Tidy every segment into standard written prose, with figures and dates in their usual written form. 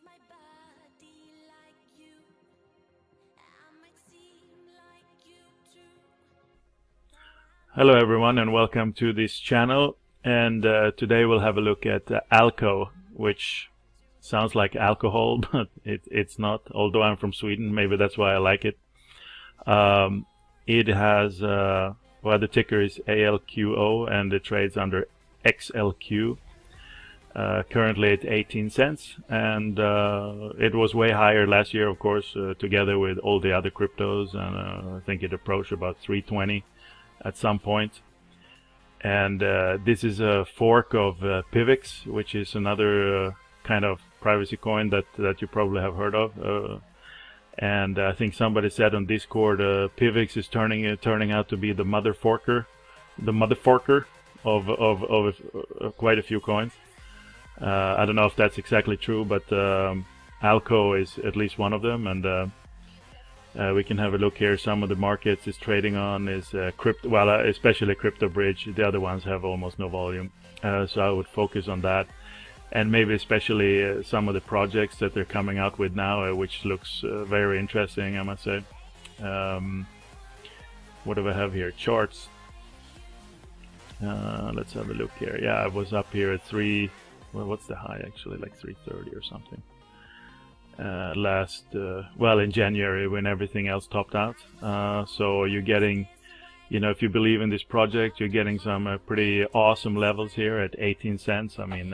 my body like you. I might seem like you too. Hello everyone and welcome to this channel, and today we'll have a look at ALQO, which sounds like alcohol but it's not, although I'm from Sweden. Maybe that's why I like it. It has well, the ticker is ALQO and it trades under XLQ, currently at 18 cents, and it was way higher last year, of course, together with all the other cryptos, and I think it approached about 320 at some point. And this is a fork of Pivx, which is another kind of privacy coin that you probably have heard of. And I think somebody said on Discord, Pivx is turning out to be the mother forker of quite a few coins. I don't know if that's exactly true, but ALQO is at least one of them, and we can have a look here. Some of the markets is trading on is especially Crypto Bridge. The other ones have almost no volume, so I would focus on that, and maybe especially some of the projects that they're coming out with now, which looks very interesting, I must say. What do I have here? Charts. Let's have a look here. Yeah, I was up here at 3. Well, what's the high actually? Like 330 or something. In January, when everything else topped out. So you're getting, if you believe in this project, you're getting some pretty awesome levels here at 18 cents. I mean,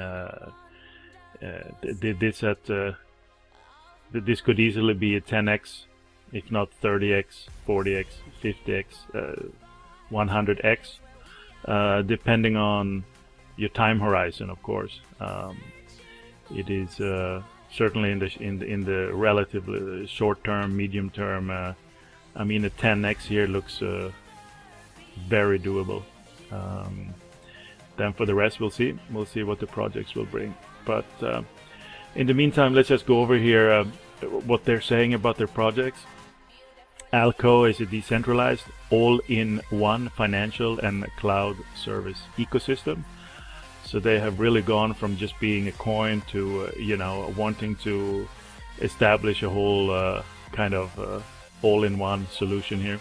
this could easily be a 10x, if not 30x, 40x, 50x, 100x, depending on your time horizon, of course. It is certainly in the relatively short term, medium term. I mean, a 10x here looks very doable. Then for the rest, we'll see what the projects will bring. But in the meantime, let's just go over here what they're saying about their projects. ALQO is a decentralized, all-in-one financial and cloud service ecosystem. So they have really gone from just being a coin to, wanting to establish a whole kind of all-in-one solution here.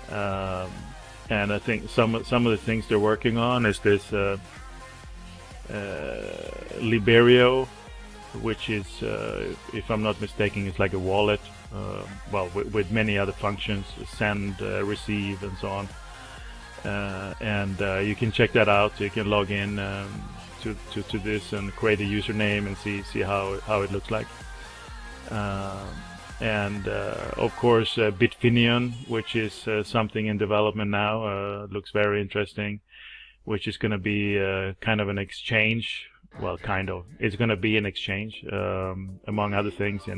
And I think some of the things they're working on is this Liberio, which is, if I'm not mistaken, it's like a wallet, with many other functions, send, receive, and so on. And you can check that out. You can log in to this and create a username and see how it looks like. And of course, Bitfineon, which is something in development now, looks very interesting, which is going to be kind of an exchange. Well, kind of. It's going to be an exchange, among other things,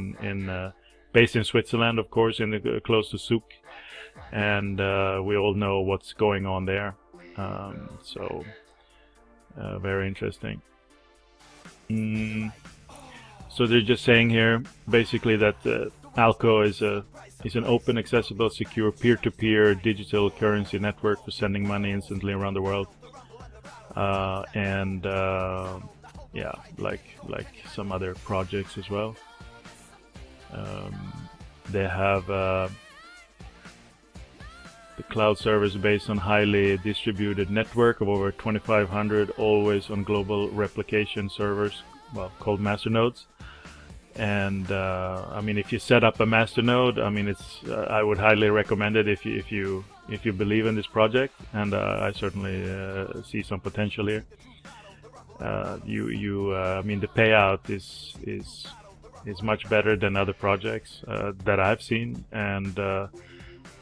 based in Switzerland, of course, close to Zug. And we all know what's going on there, so very interesting. So they're just saying here basically that ALQO is an open, accessible, secure peer-to-peer digital currency network for sending money instantly around the world, and like some other projects as well. They have the cloud service based on highly distributed network of over 2,500 always on global replication servers, called masternodes. And I mean, if you set up a masternode, I mean, I would highly recommend it if you believe in this project, and I certainly see some potential here. I mean, the payout is much better than other projects that I've seen, and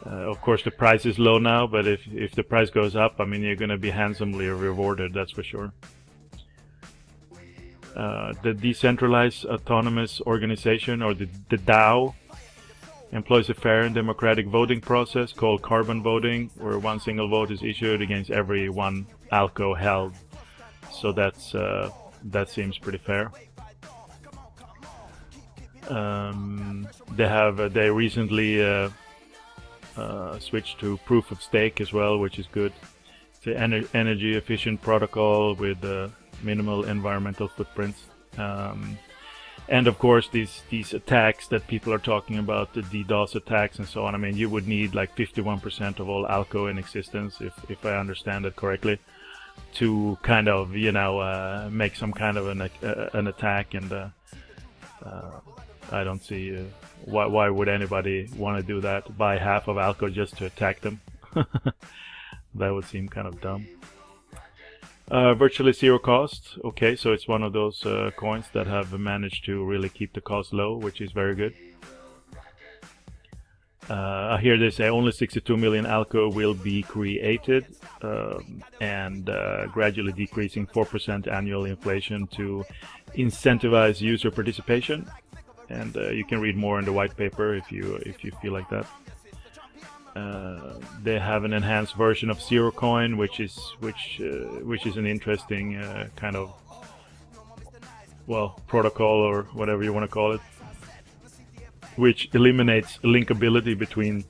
of course the price is low now, but if the price goes up, I mean, you're going to be handsomely rewarded, that's for sure. The Decentralized Autonomous Organization, or the DAO, employs a fair and democratic voting process called carbon voting, where one single vote is issued against every one ALQO held. So that seems pretty fair. They recently switched to proof of stake as well, which is good. It's an energy efficient protocol with minimal environmental footprints. And of course, these attacks that people are talking about, the DDoS attacks and so on. I mean, you would need like 51% of all ALQO in existence, if I understand it correctly, to kind of, you know, make some kind of an attack. And I don't see why would anybody want to do that, buy half of ALQO just to attack them. That would seem kind of dumb. Virtually zero cost. Okay, so it's one of those coins that have managed to really keep the cost low, which is very good. I hear they say only 62 million ALQO will be created, and gradually decreasing 4% annual inflation to incentivize user participation. And you can read more in the white paper if you feel like that. They have an enhanced version of Zero Coin, which is an interesting kind of, well, protocol or whatever you want to call it, which eliminates linkability between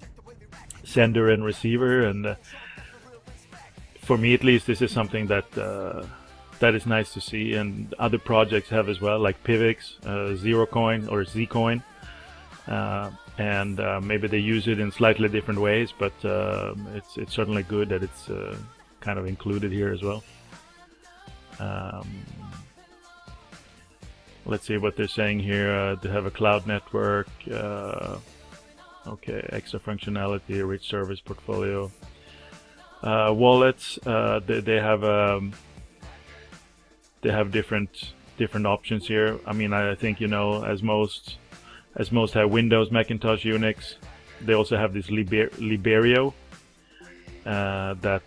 sender and receiver. And for me at least, this is something that that is nice to see, and other projects have as well, like Pivx, Zero Coin or Zcoin. And maybe they use it in slightly different ways, but it's certainly good that it's kind of included here as well. Let's see what they're saying here. They have a cloud network, okay, extra functionality, rich service portfolio, wallets. They have different options here. I mean, I think, you know, as most have Windows, Macintosh, Unix, they also have this Liberio that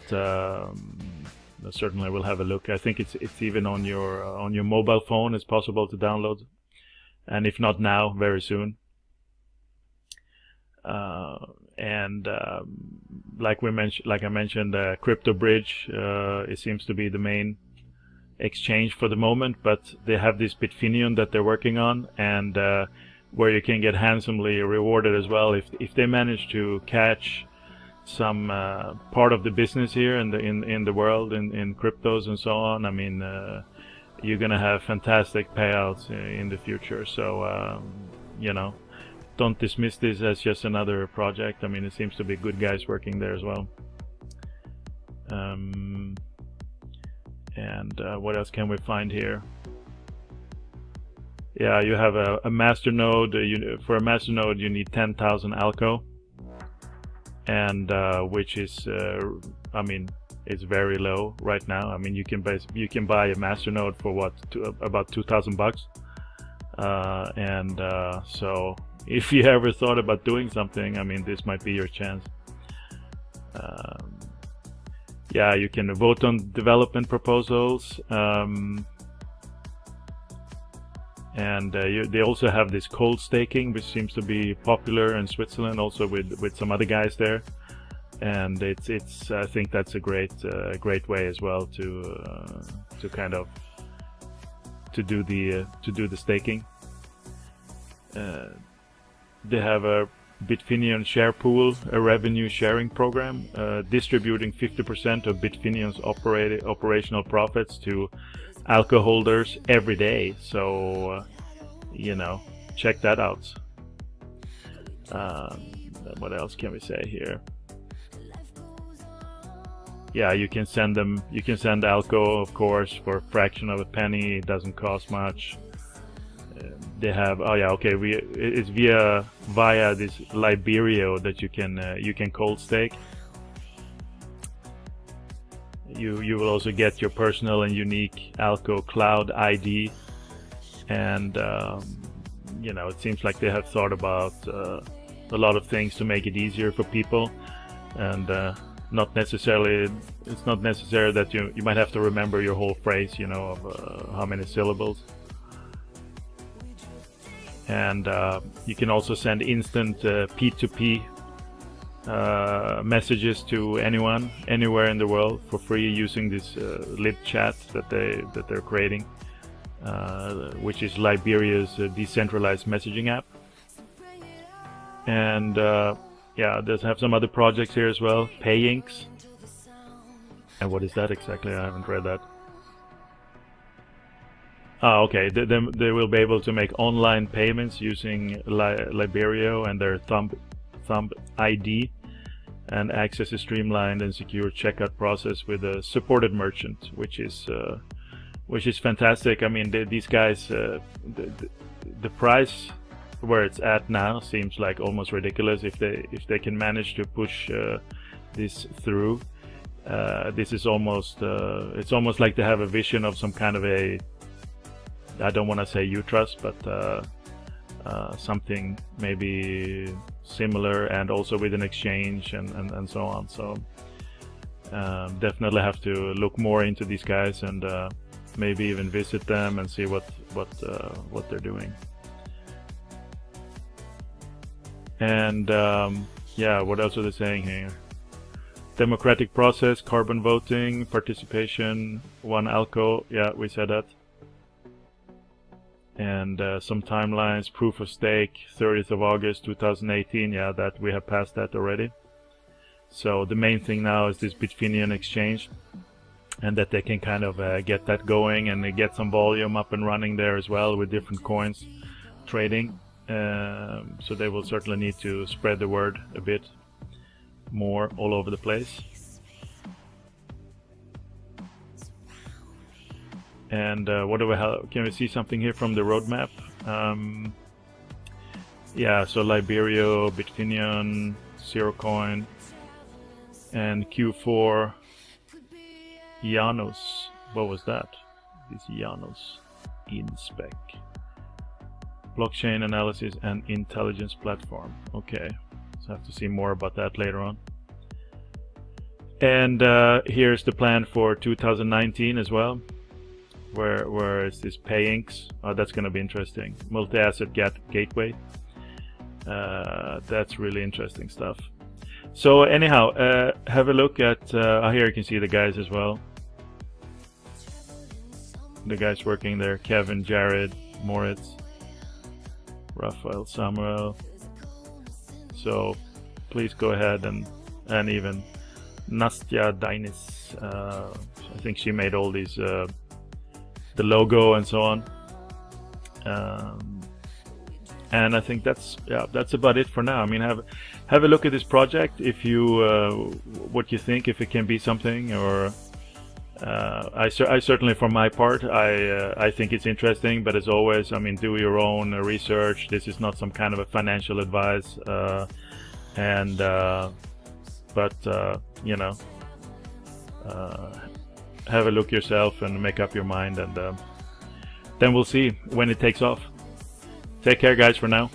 certainly will have a look. I think it's even on your mobile phone. It's possible to download, and if not now, very soon. And like I mentioned, Crypto Bridge, it seems to be the main exchange for the moment, but they have this Bitfineon that they're working on, and where you can get handsomely rewarded as well if they manage to catch some part of the business here in the world, in cryptos and so on. I mean, you're gonna have fantastic payouts in the future. So you know, don't dismiss this as just another project. I mean, it seems to be good guys working there as well. And what else can we find here? Yeah, you have a masternode. For a masternode, you need 10,000 ALQO, and which is, I mean, it's very low right now. I mean, you can buy a masternode for what, about $2,000 bucks. So if you ever thought about doing something, I mean, this might be your chance. Yeah, you can vote on development proposals. And they also have this cold staking, which seems to be popular in Switzerland, also with some other guys there. And it's I think that's a great way as well to kind of to do the staking. They have a Bitfineon share pool, a revenue sharing program, distributing 50% of Bitfineon's operational profits to ALQO holders every day. So you know, check that out. What else can we say here? Yeah, you can send ALQO, of course, for a fraction of a penny. It doesn't cost much. They have, oh yeah, okay, it's via this Liberio that you can cold stake. You will also get your personal and unique ALQO cloud ID, and you know, it seems like they have thought about a lot of things to make it easier for people, and it's not necessary that you might have to remember your whole phrase, you know, of how many syllables. And you can also send instant P2P messages to anyone, anywhere in the world for free using this lib chat that they're creating, which is Liberia's decentralized messaging app. And yeah, they have some other projects here as well. Payinks. And what is that exactly? I haven't read that. Oh, okay. They will be able to make online payments using Liberio and their thumb ID, and access a streamlined and secure checkout process with a supported merchant, which is fantastic. I mean, these guys, the price where it's at now seems like almost ridiculous. If they can manage to push this through, this is almost it's almost like they have a vision of some kind of a, I don't want to say U-Trust, but something maybe similar, and also with an exchange and so on. So definitely have to look more into these guys, and maybe even visit them and see what they're doing. And yeah, what else are they saying here? Democratic process, carbon voting, participation, one ALQO. Yeah, we said that. And some timelines, proof of stake, 30th of August 2018. Yeah, that we have passed that already. So the main thing now is this Bitfineon exchange, and that they can kind of get that going and get some volume up and running there as well with different coins trading. So they will certainly need to spread the word a bit more all over the place. And what do we have? Can we see something here from the roadmap? Yeah, so Liberio, Bitfineon, Zero Coin, and Q4 Janus. What was that? This Janus InSpec. Blockchain analysis and intelligence platform. Okay, so I have to see more about that later on. And here's the plan for 2019 as well. Where is this Payinks? Oh, that's going to be interesting. Multi-asset gateway. That's really interesting stuff. So anyhow, have a look at. Here you can see the guys as well. The guys working there: Kevin, Jared, Moritz, Raphael, Samuel. So please go ahead and even Nastya Dainis. I think she made all these. The logo and so on, and I think that's about it for now. I mean, have a look at this project. If you what you think, if it can be something, or I certainly, for my part, I think it's interesting. But as always, I mean, do your own research. This is not some kind of a financial advice, but you know. Have a look yourself and make up your mind, and then we'll see when it takes off. Take care, guys, for now.